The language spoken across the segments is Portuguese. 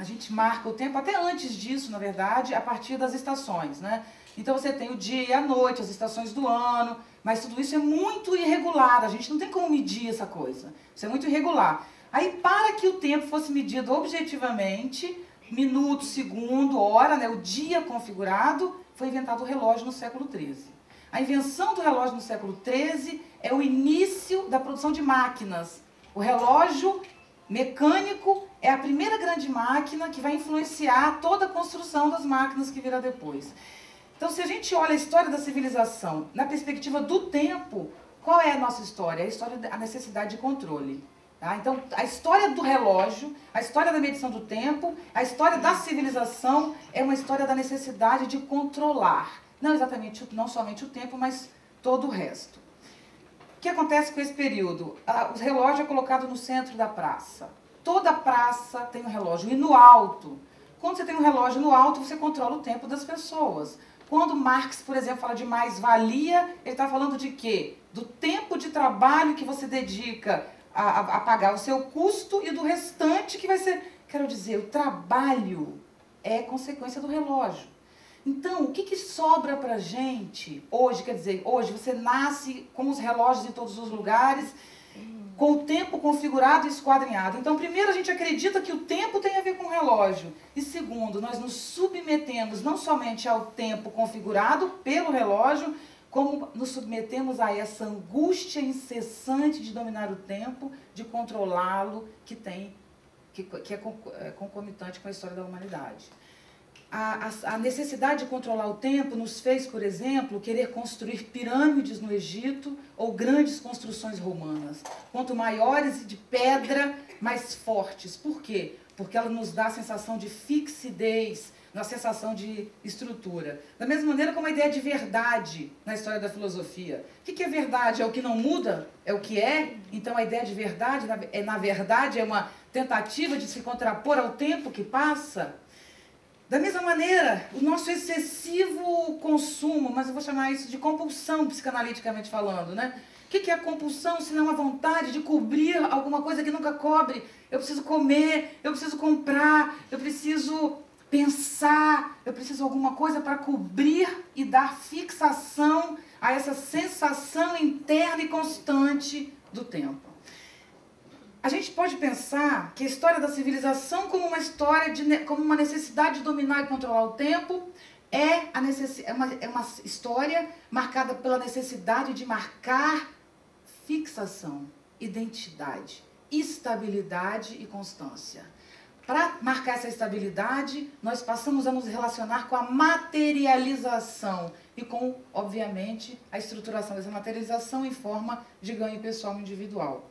gente marca o tempo, até antes disso, na verdade, a partir das estações, né? Então você tem o dia e a noite, as estações do ano, mas tudo isso é muito irregular, a gente não tem como medir essa coisa. Isso é muito irregular. Aí, para que o tempo fosse medido objetivamente, minuto, segundo, hora, né, o dia configurado, foi inventado o relógio no século XIII. A invenção do relógio no século XIII é o início da produção de máquinas. O relógio mecânico é a primeira grande máquina que vai influenciar toda a construção das máquinas que virá depois. Então, se a gente olha a história da civilização na perspectiva do tempo, qual é a nossa história? A história da necessidade de controle. Tá? Então, a história do relógio, a história da medição do tempo, a história da civilização é uma história da necessidade de controlar. Não exatamente, não somente o tempo, mas todo o resto. O que acontece com esse período? O relógio é colocado no centro da praça. Toda praça tem um relógio. E no alto, quando você tem um relógio no alto, você controla o tempo das pessoas. Quando Marx, por exemplo, fala de mais-valia, ele está falando de quê? Do tempo de trabalho que você dedica a pagar o seu custo e do restante que vai ser... Quero dizer, o trabalho é consequência do relógio. Então, o que sobra pra gente hoje? Quer dizer, hoje você nasce com os relógios em todos os lugares, com o tempo configurado e esquadrinhado. Então, primeiro, a gente acredita que o tempo tem a ver com o relógio. E segundo, nós nos submetemos não somente ao tempo configurado pelo relógio, como nos submetemos a essa angústia incessante de dominar o tempo, de controlá-lo, que é concomitante com a história da humanidade. A necessidade de controlar o tempo nos fez, por exemplo, querer construir pirâmides no Egito ou grandes construções romanas. Quanto maiores de pedra, mais fortes. Por quê? Porque ela nos dá a sensação de fixidez, a sensação de estrutura. Da mesma maneira como a ideia de verdade na história da filosofia. O que é verdade? É o que não muda? É o que é? Então a ideia de verdade, na verdade, é uma tentativa de se contrapor ao tempo que passa. Da mesma maneira, o nosso excessivo consumo, mas eu vou chamar isso de compulsão, psicanaliticamente falando, né? O que é a compulsão, se não a vontade de cobrir alguma coisa que nunca cobre? Eu preciso comer, eu preciso comprar, eu preciso pensar, eu preciso de alguma coisa para cobrir e dar fixação a essa sensação interna e constante do tempo. A gente pode pensar que a história da civilização como uma história como uma necessidade de dominar e controlar o tempo é uma história marcada pela necessidade de marcar fixação, identidade, estabilidade e constância. Para marcar essa estabilidade, nós passamos a nos relacionar com a materialização e com, obviamente, a estruturação dessa materialização em forma de ganho pessoal individual.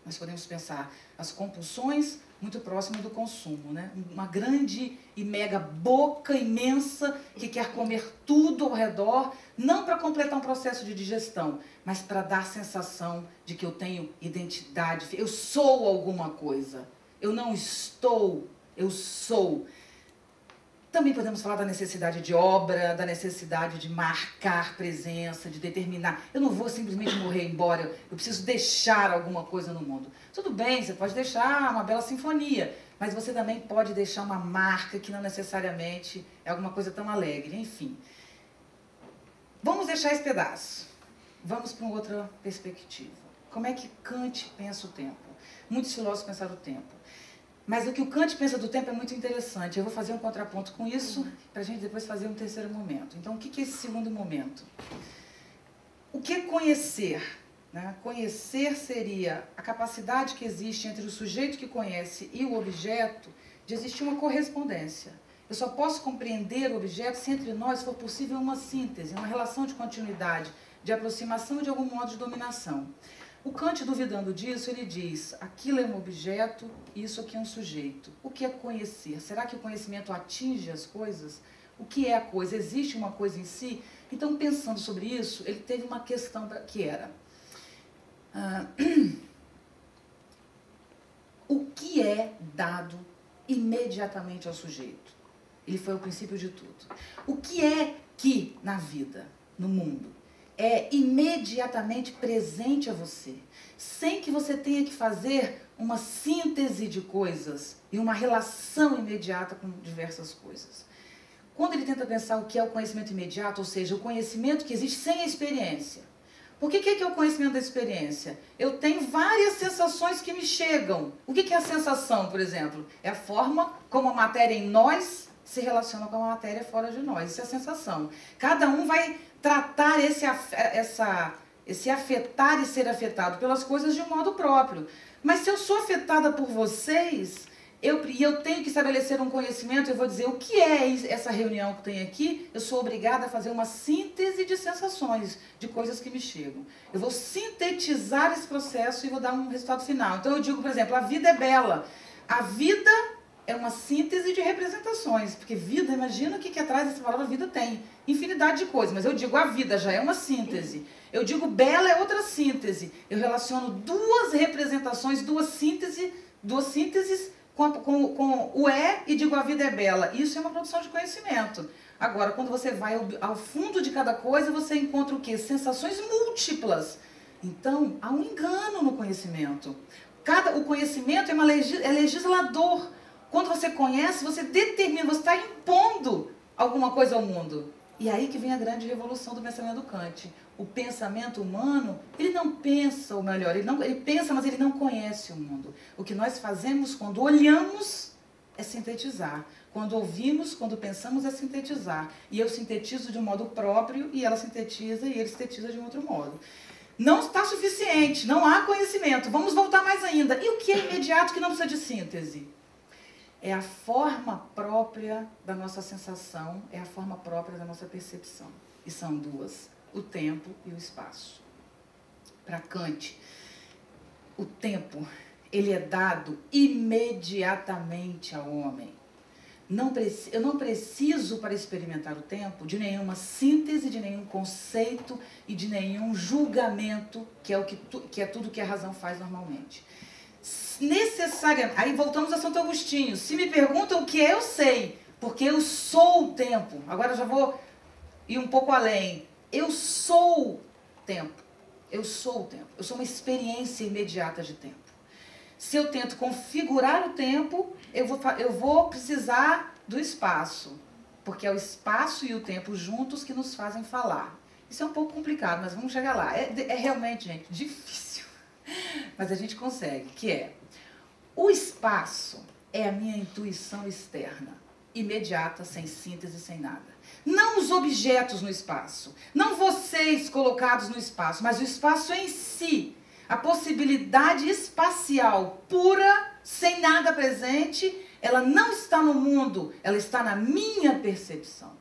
Nós podemos pensar as compulsões muito próximas do consumo, né? Uma grande e mega boca imensa que quer comer tudo ao redor, não para completar um processo de digestão, mas para dar a sensação de que eu tenho identidade, eu sou alguma coisa, eu não estou, eu sou. Também podemos falar da necessidade de obra, da necessidade de marcar presença, de determinar. Eu não vou simplesmente morrer embora, eu preciso deixar alguma coisa no mundo. Tudo bem, você pode deixar uma bela sinfonia, mas você também pode deixar uma marca que não necessariamente é alguma coisa tão alegre, enfim. Vamos deixar esse pedaço. Vamos para uma outra perspectiva. Como é que Kant pensa o tempo? Muitos filósofos pensaram o tempo. Mas o que o Kant pensa do tempo é muito interessante. Eu vou fazer um contraponto com isso, para a gente depois fazer um terceiro momento. Então, o que é esse segundo momento? O que é conhecer? Né? Conhecer seria a capacidade que existe entre o sujeito que conhece e o objeto de existir uma correspondência. Eu só posso compreender o objeto se entre nós for possível uma síntese, uma relação de continuidade, de aproximação e de algum modo de dominação. O Kant, duvidando disso, ele diz, aquilo é um objeto, isso aqui é um sujeito. O que é conhecer? Será que o conhecimento atinge as coisas? O que é a coisa? Existe uma coisa em si? Então, pensando sobre isso, ele teve uma questão que era... o que é dado imediatamente ao sujeito? Ele foi o princípio de tudo. O que é que, na vida, no mundo, é imediatamente presente a você, sem que você tenha que fazer uma síntese de coisas e uma relação imediata com diversas coisas. Quando ele tenta pensar o que é o conhecimento imediato, ou seja, o conhecimento que existe sem a experiência. Por que é o conhecimento da experiência? Eu tenho várias sensações que me chegam. O que é a sensação, por exemplo? É a forma como a matéria em nós se relaciona com a matéria fora de nós. Isso é a sensação. Cada um vai tratar esse afetar e ser afetado pelas coisas de um modo próprio. Mas se eu sou afetada por vocês, eu tenho que estabelecer um conhecimento, eu vou dizer o que é essa reunião que tem aqui, eu sou obrigada a fazer uma síntese de sensações, de coisas que me chegam. Eu vou sintetizar esse processo e vou dar um resultado final. Então eu digo, por exemplo, a vida é bela. A vida é uma síntese de representações, porque vida, imagina o que atrás dessa palavra vida tem. Infinidade de coisas, mas eu digo a vida já é uma síntese. Eu digo bela é outra síntese. Eu relaciono duas representações, duas sínteses com o e digo a vida é bela. Isso é uma produção de conhecimento. Agora, quando você vai ao fundo de cada coisa, você encontra o quê? Sensações múltiplas. Então, há um engano no conhecimento. O conhecimento é legislador. Quando você conhece, você determina, você está impondo alguma coisa ao mundo. E aí que vem a grande revolução do pensamento do Kant. O pensamento humano, ele não pensa, ou melhor, ele pensa, mas ele não conhece o mundo. O que nós fazemos quando olhamos é sintetizar. Quando ouvimos, quando pensamos, é sintetizar. E eu sintetizo de um modo próprio, e ela sintetiza, e ele sintetiza de um outro modo. Não está suficiente, não há conhecimento. Vamos voltar mais ainda. E o que é imediato que não precisa de síntese? É a forma própria da nossa sensação, é a forma própria da nossa percepção. E são duas, o tempo e o espaço. Para Kant, o tempo, ele é dado imediatamente ao homem. Eu não preciso, para experimentar o tempo, de nenhuma síntese, de nenhum conceito e de nenhum julgamento, que é tudo que a razão faz normalmente. Necessariamente, aí voltamos a Santo Agostinho. Se me perguntam o que é, eu sei, porque eu sou o tempo. Agora eu já vou ir um pouco além. Eu sou tempo. Eu sou o tempo. Eu sou uma experiência imediata de tempo. Se eu tento configurar o tempo, eu vou precisar do espaço, porque é o espaço e o tempo juntos que nos fazem falar. Isso é um pouco complicado, mas vamos chegar lá. É realmente, gente, difícil, mas a gente consegue, que é: o espaço é a minha intuição externa, imediata, sem síntese, sem nada. Não os objetos no espaço, não vocês colocados no espaço, mas o espaço em si. A possibilidade espacial pura, sem nada presente, ela não está no mundo, ela está na minha percepção.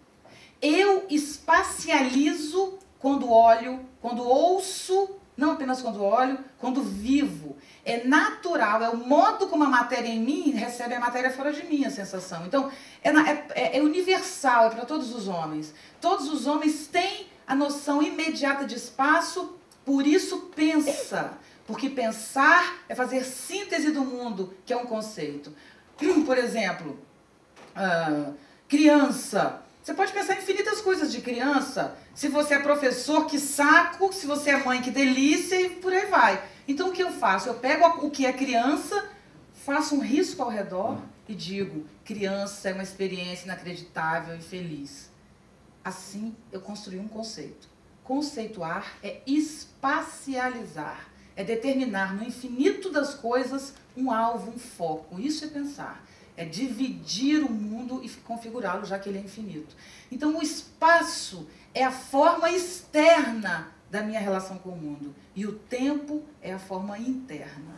Eu espacializo quando olho, quando ouço, não apenas quando olho, quando vivo. É natural, é o modo como a matéria em mim recebe a matéria fora de mim, a sensação. Então, é universal, é para todos os homens. Todos os homens têm a noção imediata de espaço. Por isso pensa, porque pensar é fazer síntese do mundo, que é um conceito. Por exemplo, criança. Você pode pensar em infinitas coisas de criança. Se você é professor, que saco. Se você é mãe, que delícia, e por aí vai. Então o que eu faço? Eu pego o que é criança, faço um risco ao redor e digo: criança é uma experiência inacreditável e feliz. Assim eu construí um conceito. Conceituar é espacializar, é determinar no infinito das coisas um alvo, um foco. Isso é pensar, é dividir o mundo e configurá-lo, já que ele é infinito. Então o espaço é a forma externa da minha relação com o mundo e o tempo é a forma interna.